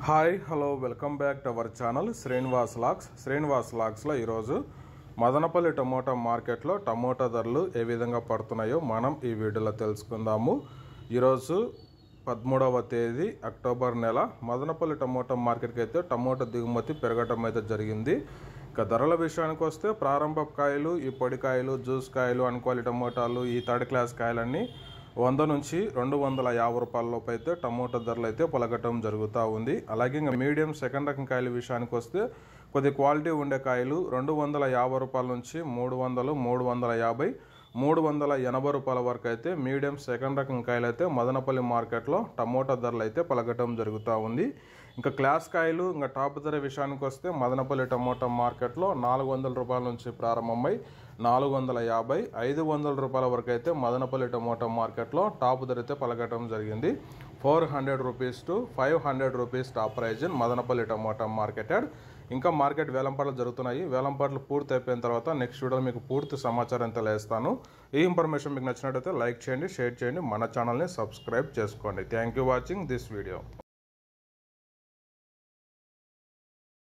Hi hello welcome back to our channel Srinivas లాగ్స్లో ఈరోజు Madanapalle tomato మార్కెట్లో టమోటా ధరలు ఏ విధంగా పడుతున్నాయో మనం ఈ వీడియోలో తెలుసుకుందాము. ఈరోజు 13వ తేదీ అక్టోబర్ నెల మదనపల్లి టమోటా మార్కెట్కి అయితే టమోటా దిగుమతి పెరగటం అయితే జరిగింది. ఇక ధరల విషయానికి వస్తే ప్రారంభ కాయలు, ఈ పొడికాయలు, జ్యూస్ కాయలు, అన్క్వాలిటీ టమోటాలు, ఈ థర్డ్ క్లాస్ కాయలన్నీ 100 నుంచి 250 రూపాయల లోపు అయితే టమోటా ధరలు అయితే పలకటం జరుగుతూ ఉంది. అలాగే ఇంకా మీడియం సెకండ్ రకం కాయల విషయానికి వస్తే కొద్ది క్వాలిటీ ఉండే కాయలు 250 రూపాయల నుంచి 300, 350, 380 రూపాయల వరకు అయితే మీడియం సెకండ్ రకం కాయలు అయితే మదనపల్లి మార్కెట్లో టమోటా ధరలు అయితే పలకటం జరుగుతూ ఉంది. ఇంకా క్లాస్ కాయలు ఇంకా టాప్ ధర విషయానికి వస్తే మదనపల్లి టమోటా మార్కెట్లో 400 రూపాయల నుంచి ప్రారంభమై 450, 500 రూపాయల వరకు అయితే మదనపల్లి టమోటా మార్కెట్లో టాప్ ధర అయితే పలకటం జరిగింది. 400 rupees to 500 rupees top prize in Madanapalle tomato marketed. ఇంకా మార్కెట్ వేలంపాట్లు జరుగుతున్నాయి. వేలంపాట్లు పూర్తి అయిపోయిన తర్వాత నెక్స్ట్ వీడియోలో మీకు పూర్తి సమాచారం తెలియజేస్తాను. ఈ ఇన్ఫర్మేషన్ మీకు నచ్చినట్లయితే లైక్ చేయండి, షేర్ చేయండి, మన ఛానల్ని సబ్స్క్రైబ్ చేసుకోండి. Thank you watching this video.